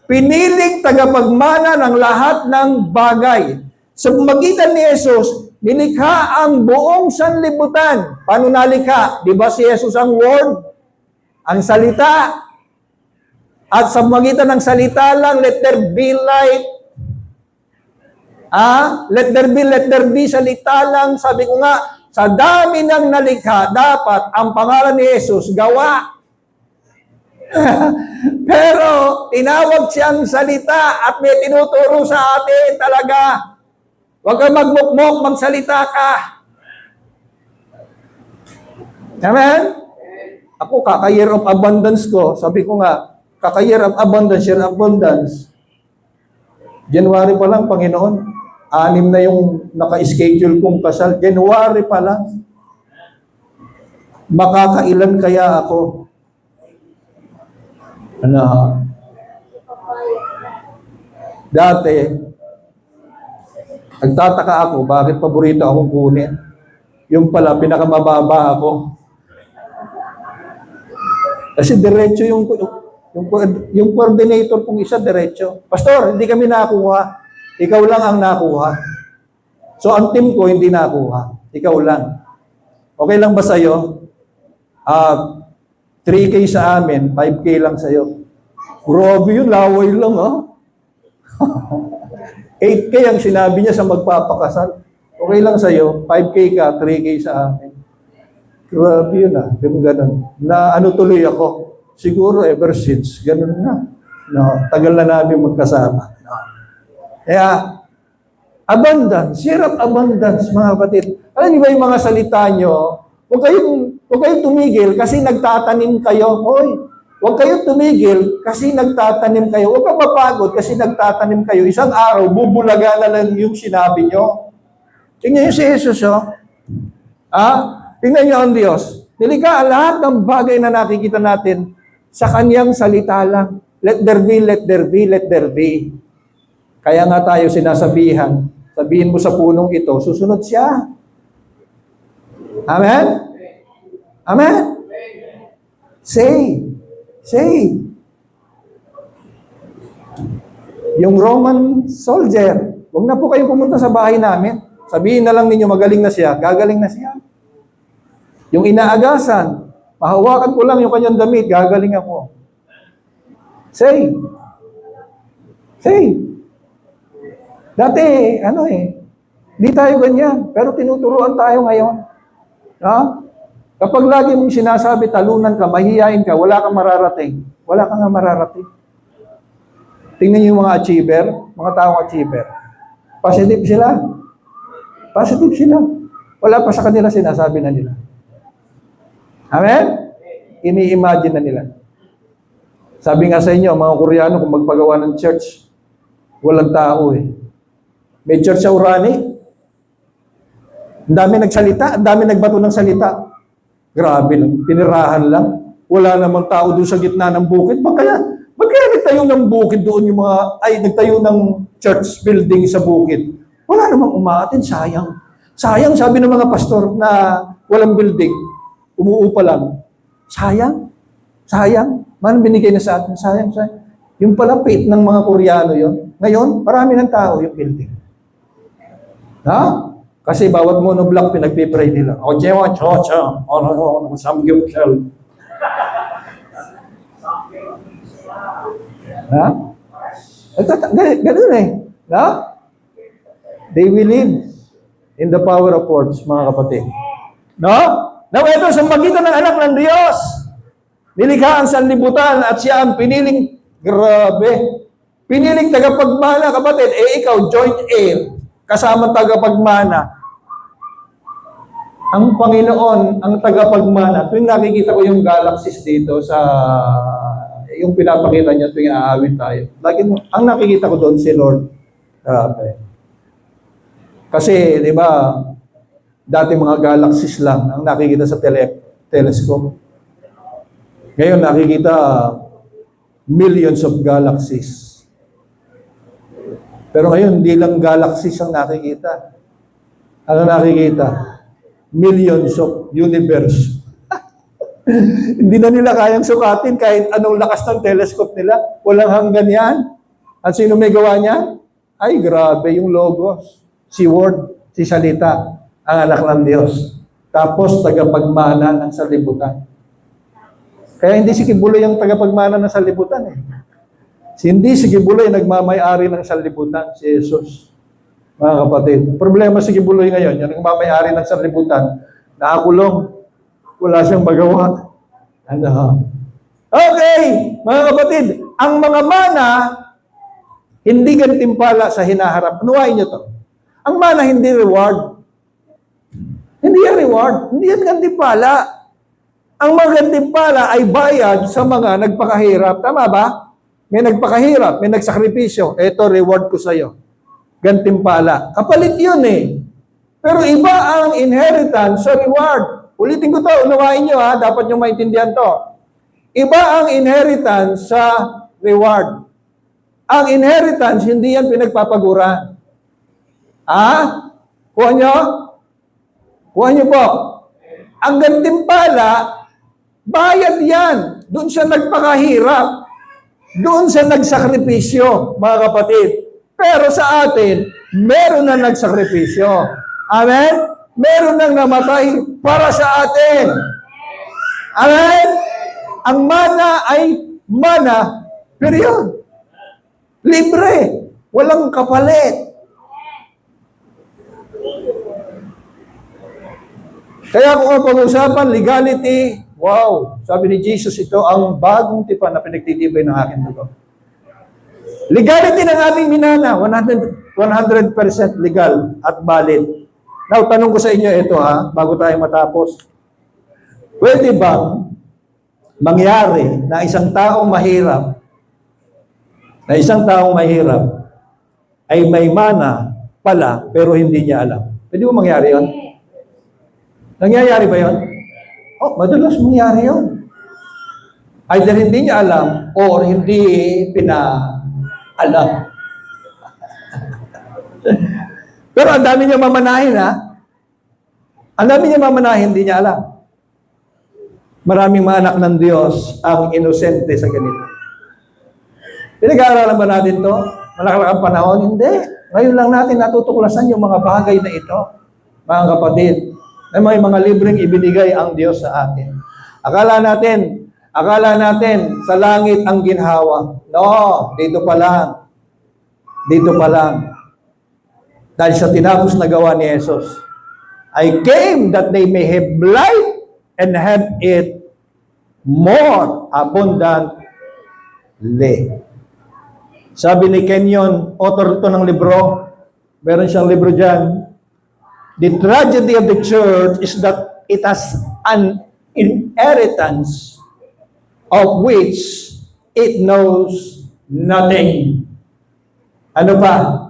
Piniling tagapagmana ng lahat ng bagay. Sa magitan ni Jesus, nilikha ang buong sanlibutan. Paano nalikha? Di ba si Jesus ang Word? Ang salita. At sa magitan ng salita lang, let there be light. Let there be salita lang. Sabi ko nga, sa dami ng nalikha, dapat ang pangalan ni Jesus gawa. Pero, tinawag siyang salita at may tinuturo sa atin talaga. Huwag kang magmukmok, magsalita ka. Amen? Ako, kaka-year of abundance ko. Sabi ko nga, kaka-year of abundance, year of abundance. January pa lang, Panginoon. 6 na yung naka-schedule kong kasal. January pa lang. Makakailan kaya ako? Dati, nagtataka ako, bakit paborito akong kunin? Yung pala, pinakamababa ako. Kasi diretso yung coordinator kong isa, diretso. Pastor, hindi kami nakakuha. Ikaw lang ang nakuha. So, ang team ko hindi nakuha. Ikaw lang. Okay lang ba sa'yo? 3K sa amin, 5K lang sa'yo. Grabe yun, laway lang, ha? 8K ang sinabi niya sa magpapakasal. Okay lang sa'yo, 5K ka, 3K sa amin. Grabe yun, ha? Yung ganun. Na ano tuloy ako? Siguro ever since, ganun na. No, tagal na namin magkasama. No. Kaya, abundance, share of abundance, mga kapatid. Alam niyo ba yung mga salita nyo? Huwag kayong tumigil kasi nagtatanim kayo. Hoy, huwag kayong tumigil kasi nagtatanim kayo. Huwag kang mapagod kasi nagtatanim kayo. Isang araw, bubulaga na lang yung sinabi nyo. Tingnan niyo si Jesus, oh. Tingnan niyo ang Diyos. Nilikha lahat ng bagay na nakikita natin sa kanyang salita lang. Let there be, let there be, let there be. Kaya nga tayo sinasabihan, sabihin mo sa punong ito, susunod siya. Amen? Amen? Say. Yung Roman soldier, huwag na po kayong pumunta sa bahay namin. Sabihin na lang ninyo, magaling na siya, gagaling na siya. Yung inaagasan, mahawakan ko lang yung kanyang damit, gagaling ako. Say. Dati, di tayo ganyan, pero tinuturuan tayo ngayon. Kapag lagi mong sinasabi, talunan ka, mahihain ka, wala kang mararating. Wala kang nga mararating. Tingnan niyo yung mga achiever, mga taong achiever. Positive sila. Wala pa sa kanila sinasabi na nila. Amen? Ini-imagine na nila. Sabi nga sa inyo, mga Koreano, kung magpagawa ng church, walang tao eh. May church sa Urani. Ang dami nagsalita, ang dami nagbato ng salita. Grabe lang, pinirahan lang. Wala namang tao doon sa gitna ng bukid. Ba't kaya nagtayo ng bukid doon yung nagtayo ng church building sa bukid? Wala namang umaatin, sayang. Sayang, sabi ng mga pastor na walang building, umuupa lang. Sayang. Man binigay na sa atin, sayang. Yung palapit ng mga Koreano yon. Ngayon, marami ng tao yung building. Kasi bawat monoblock pinagpipray nila. Samgyupsal. Ganun eh. They believe in the power of words, mga kapatid. Now, ito, sa magitan ng anak ng Diyos, nilikha ang sanlibutan at siya ang piniling, piniling tagapagmana, kapatid. Ikaw, joint heir, kasama tagapagmana. Ang Panginoon, ang tagapagmana. Tuwing nakikita ko yung galaxies dito sa, yung pinapakita niya tuwing aawit tayo. Ang nakikita ko doon si Lord. Kasi, di ba, dati mga galaxies lang ang nakikita sa telescope. Ngayon nakikita millions of galaxies. Pero ngayon, hindi lang galaxies ang nakikita. Ano nakikita? Millions of universe. Hindi na nila kayang sukatin kahit anong lakas ng telescope nila. Walang hanggan yan. At sino may gawa niya? Ay, grabe yung logos. Si Word, si Salita, ang anak ng Diyos. Tapos, tagapagmana ng salibutan. Kaya hindi si Kibuloy ang tagapagmana ng salibutan eh. Hindi si Kibuloy nagmamay-ari ng salibutan, si Jesus. Mga kapatid. Problema si Kibuloy ngayon, yung nagmamay-ari ng salibutan, nakakulong, wala siyang magawa. Okay, mga kapatid, ang mga mana, hindi gantimpala sa hinaharap. Anuwain niyo to. Ang mana hindi reward. Hindi yan reward. Hindi yan gantimpala. Ang mga gantimpala ay bayad sa mga nagpakahirap. Tama ba? May nagpakahirap, may nagsakripisyo. Ito, reward ko sa'yo. Gantimpala. Kapalit yun eh. Pero iba ang inheritance sa reward. Ulitin ko to, unawain nyo ha, dapat nyo maintindihan to. Iba ang inheritance sa reward. Ang inheritance, hindi yan pinagpapaguran. Kuha nyo? Kuha nyo po. Ang gantimpala, bayad yan. Doon sa nagpakahirap. Doon sa nagsakripisyo, mga kapatid. Pero sa atin, meron na nagsakripisyo. Amen? Meron nang namatay para sa atin. Amen? Ang mana ay mana, period. Libre. Walang kapalit. Kaya kung ang pag-usapan, legality, wow, sabi ni Jesus, ito ang bagong tipan na pinagtitibay ng aking dugo. Legality ng ating minana, 100% legal at valid. Now, tanong ko sa inyo ito bago tayo matapos. Pwede bang mangyari na isang taong mahirap, ay may mana pala, pero hindi niya alam? Pwede ba mangyari yun? Nangyayari ba yun? Oh, madalas mangyari yun. Either hindi niya alam or hindi pinaalam. Pero ang dami niya mamanahin, Ang dami niya mamanahin, hindi niya alam. Maraming mga anak ng Diyos ang inosente sa ganito. Pinag-aaralan ba natin to? Malakang panahon? Hindi. Ngayon lang natin natutuklasan yung mga bagay na ito, mga kapatid, na may mga libreng ibinigay ang Diyos sa atin. Akala natin sa langit ang ginhawa. No, dito pa lang. Dito pa lang. Dahil sa tinapos na gawa ni Jesus, I came that they may have life and have it more abundantly. Sabi ni Kenyon, author ito ng libro, meron siyang libro dyan, the tragedy of the church is that it has an inheritance of which it knows nothing. Ano pa?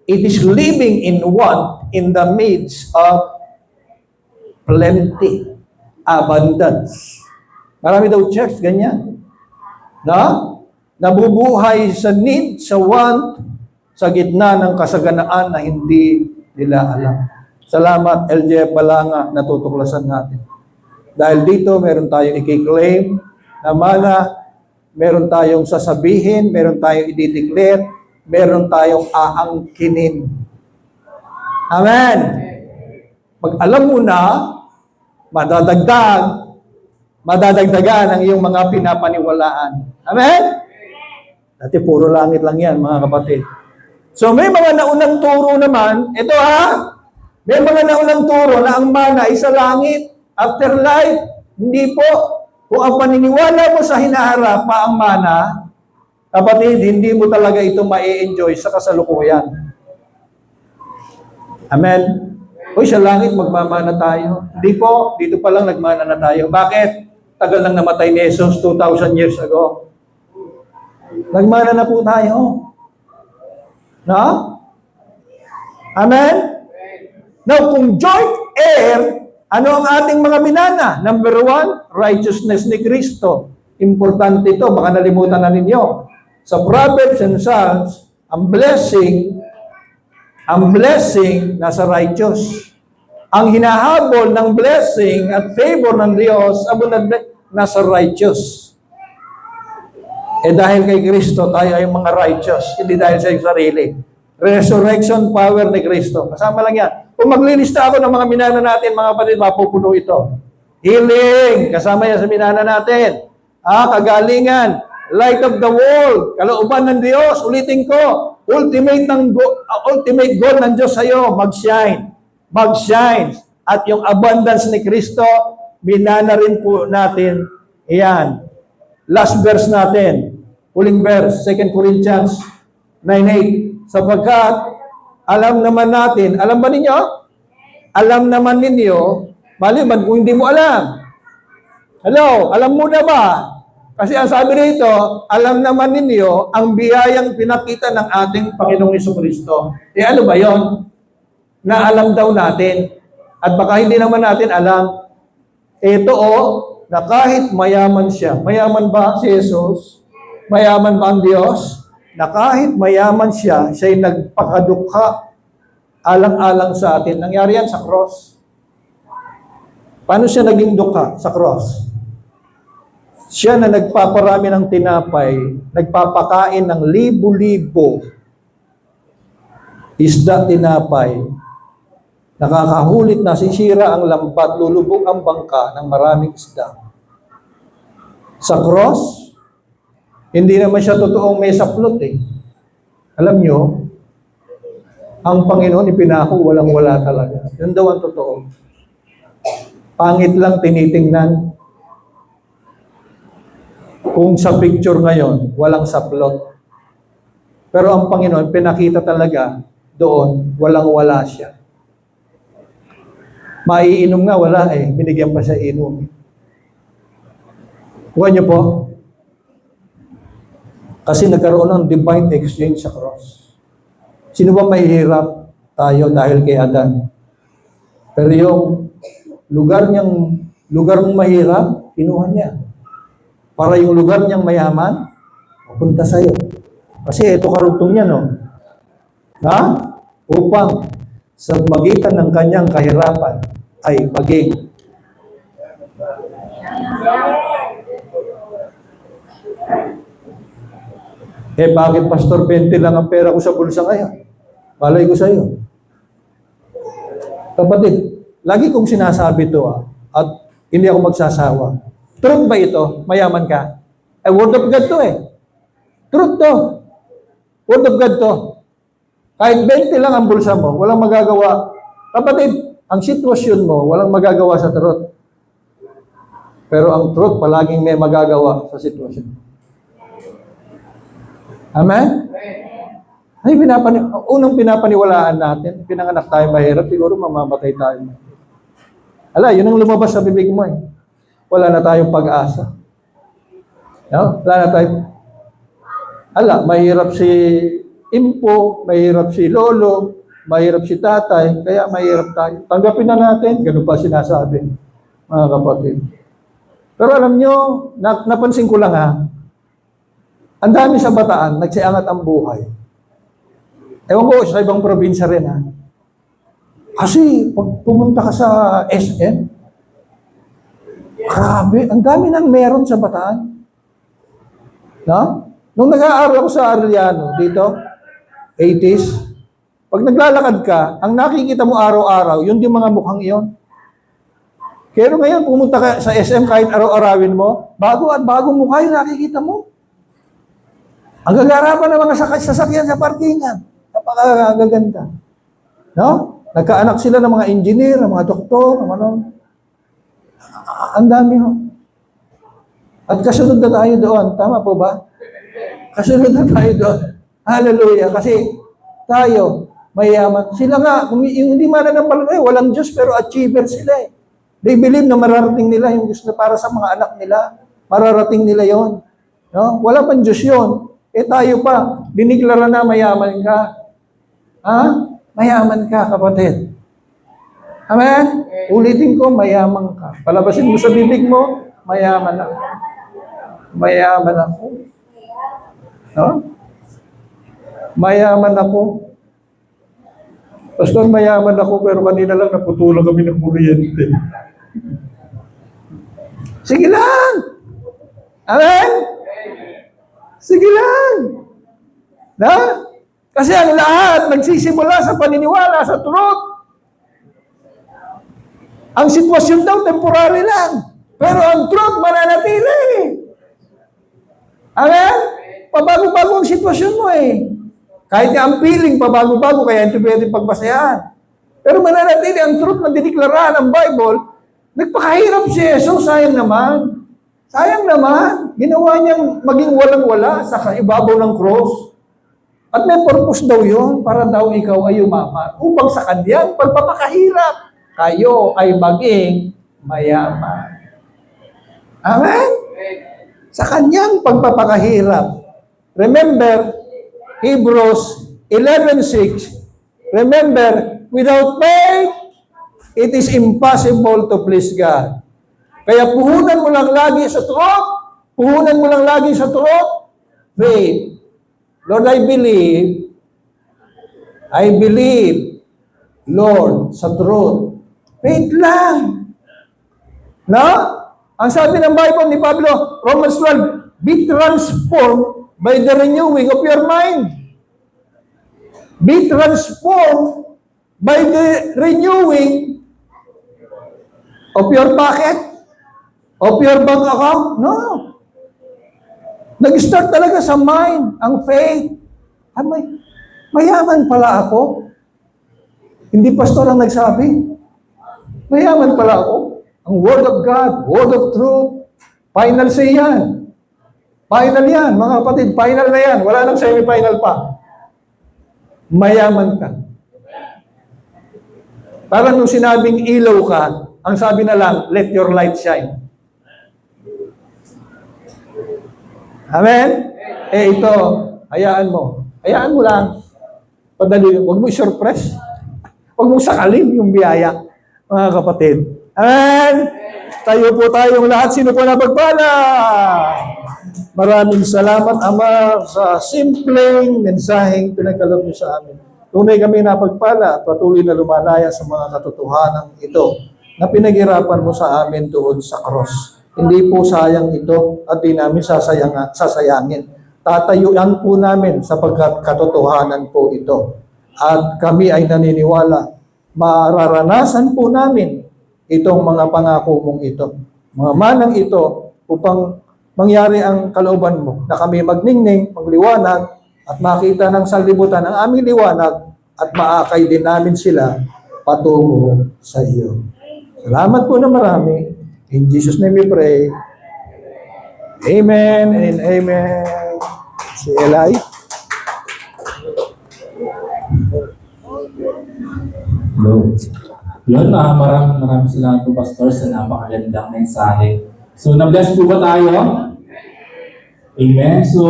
It is living in want in the midst of plenty, abundance. Marami daw church, ganyan. Nabubuhay sa need, sa want, sa gitna ng kasaganaan na hindi nila alam. Salamat, LJ Balanga, natutuklasan natin. Dahil dito, meron tayong i-claim na mana, meron tayong sasabihin, meron tayong i-declare, meron tayong aangkinin. Amen! Pag alam mo na, madadagdagan ang iyong mga pinapaniwalaan. Amen? Dati puro langit lang yan, mga kapatid. So may mga naunang turo naman, ito may mga naunang turo na ang mana ay sa langit, afterlife. Hindi po. Kung ang paniniwala mo sa hinaharap pa ang mana, kapatid, hindi mo talaga ito ma-enjoy sa kasalukuyan. Amen? Uy, sa langit magmamana tayo. Hindi po, dito pa lang nagmana na tayo. Bakit? Tagal nang namatay ni Jesus 2,000 years ago. Nagmana na po tayo. No? Amen? Now, kung joint heir, ano ang ating mga minana? Number 1, righteousness ni Kristo. Importante ito, baka nalimutan na ninyo. Sa Proverbs and Psalms, ang blessing nasa righteous. Ang hinahabol ng blessing at favor ng Diyos, nasa righteous. Dahil kay Kristo, tayo ay mga righteous, hindi dahil sa sarili. Resurrection power ni Kristo. Kasama lang yan. Kung maglilista ako ng mga minana natin, mga kapatid, mapupuno ito. Healing, kasama yan sa minana natin. Kagalingan, light of the world, kalooban ng Diyos, ulitin ko, ultimate goal ng Diyos sa'yo, mag-shine. Mag-shine. At yung abundance ni Kristo, minana rin po natin. Iyan. Last verse natin. Huling verse, 2 Corinthians 9:8. Sapagkat, alam naman natin, alam ba ninyo? Alam naman ninyo, maliban kung hindi mo alam. Hello, alam mo na ba? Kasi ang sabi rito, alam naman ninyo ang biyayang pinakita ng ating Panginoong Jesucristo. Ano ba yon? Na alam daw natin. At baka hindi naman natin alam. Ito na kahit mayaman siya. Mayaman ba si Jesus? Mayaman ba ang Diyos? Na kahit mayaman siya, siya'y nagpakadukha alang-alang sa atin. Nangyari yan sa cross. Paano siya naging dukha sa cross? Siya na nagpaparami ng tinapay, nagpapakain ng libo-libo. isda, tinapay, nakakahulit na sisira ang lambat, lulubog ang bangka ng maraming isda. Sa cross, hindi naman siya totoong may saplot eh. Alam nyo, ang Panginoon ipinako, walang-wala talaga. Yun daw ang totoo. Pangit lang tinitingnan. Kung sa picture ngayon, walang saplot. Pero ang Panginoon, pinakita talaga doon, walang-wala siya. Maiinom nga, wala eh. Binigyan pa siya inom. Huwag niyo po. Kasi nagkaroon ng divine exchange sa cross. Sino ba mahihirap? Tayo dahil kay Adan. Pero yung lugar mong mahirap, kinuha niya. Para yung lugar niyang mayaman, pupunta sa'yo. Kasi ito karugtong niya, no? Ha? Upang sa magitan ng kanyang kahirapan ay maging bakit Pastor 20 lang ang pera ko sa bulsa ngayon? Malay ko sa iyo. Kapatid, lagi kong sinasabi ito at hindi ako magsasawa. Truth ba ito? Mayaman ka? Word of God to eh. Truth to. Word of God to. Kahit 20 lang ang bulsa mo, walang magagawa. Kapatid, ang sitwasyon mo, walang magagawa sa truth. Pero ang truth, palaging may magagawa sa sitwasyon. Amen? Ay, unang pinapaniwalaan natin, pinanganak tayo mahirap, siguro mamamatay tayo. Ala, yun ang lumabas sa bibig mo eh. Wala na tayong pag-asa. No? Wala na tayong... Ala, mahirap si Impo, mahirap si Lolo, mahirap si Tatay, kaya mahirap tayo. Tanggapin na natin, ganun pa sinasabi, mga kapatid. Pero alam nyo, napansin ko lang ang dami sa Bataan, nagsiangat ang buhay. Ewan ko, sa ibang probinsya rin Kasi pag pumunta ka sa SM, grabe, ang dami nang meron sa Bataan. No? Nung nag-aaral ako sa Arellano, dito, 80s, pag naglalakad ka, ang nakikita mo araw-araw, yun yung mga mukhang iyon. Pero ngayon, pumunta ka sa SM kahit araw-arawin mo, bago at bagong mukha yung nakikita mo. Ang gagarapan ng mga sasakyan sa parkingan. Napakagaganda. No? Nagkaanak sila ng mga engineer, ng mga doktor, ng ano. Ang dami At kasunod na tayo doon. Tama po ba? Kasunod na tayo doon. Hallelujah. Kasi tayo, mayaman. Sila nga, yung hindi mananampalataya, walang Diyos pero achiever sila eh. They believe na mararating nila yung Diyos na para sa mga anak nila. Mararating nila yon. No? Wala pang Diyos yun. Tayo pa, diniklara na mayaman ka. Ha? Mayaman ka, kapatid. Amen? Ulitin ko, mayaman ka. Palabasin mo sa bibig mo, mayaman ako. Mayaman ako. No? Mayaman ako. Pastor, mayaman ako, pero kanina lang naputulan kami ng kuryente. Sige lang! Amen? Sige lang. Na? Kasi ang lahat nagsisimula sa paniniwala sa truth. Ang sitwasyon daw temporary lang. Pero ang truth mananatili. Amen? Pabago-bago ang sitwasyon mo eh. Kahit nga ang feeling pabago-bago, kaya hindi pwede pagbasayan. Pero mananatili ang truth na diniklara ng Bible. Nagpakahirap si Jesus, sayang naman. Sayang naman, ginawa niyang maging walang-wala sa ibabaw ng cross. At may purpose daw yun, para daw ikaw ay umaman. Upang sa kanyang pagpapakahirap, kayo ay maging mayaman. Amen? Sa kanyang pagpapakahirap. Remember, Hebrews 11:6. Remember, without faith, it is impossible to please God. Kaya puhunan mo lang lagi sa truth. Puhunan mo lang lagi sa truth. Faith. Lord, I believe, Lord, sa truth. Faith lang. No? Ang sabi ng Bible ni Pablo, Romans 12, be transformed by the renewing of your mind. Be transformed by the renewing of your pocket, of your bank account. No. Nag-start talaga sa mind, ang faith. Mayaman pala ako. Hindi pastor ang nagsabi. Mayaman pala ako. Ang Word of God, Word of Truth, final say yan. Final yan, mga kapatid. Final na yan. Wala nang semi-final pa. Mayaman ka. Parang nung sinabing ilaw ka, ang sabi na lang, let your light shine. Amen? Ito, hayaan mo. Hayaan mo lang. Padali, huwag mo i-surprise. Huwag mo sakalin yung biyaya, mga kapatid. Amen? Tayo po tayong lahat. Sino po napagpala? Maraming salamat, Ama, sa simpleng mensaheng pinagkaloob niyo sa amin. Tunay kami napagpala at patuloy na lumalaya sa mga katotohanan ito na pinaghirapan mo sa amin doon sa cross. Hindi po sayang ito at di namin sasayangin. Tatayuan po namin sapagkat katotohanan po ito. At kami ay naniniwala, mararanasan po namin itong mga pangako mong ito. Mga manang ito upang mangyari ang kalooban mo na kami magningning, magliwanag at makita ng sanlibutan ang aming liwanag at maakay din namin sila patungo sa iyo. Salamat po na marami. In Jesus' name we pray. Amen and amen. Si Eli. Hello. Yun, maraming salamat po, Pastor, sa napakagandang mensahe. So, na-bless po ba tayo? Amen. So,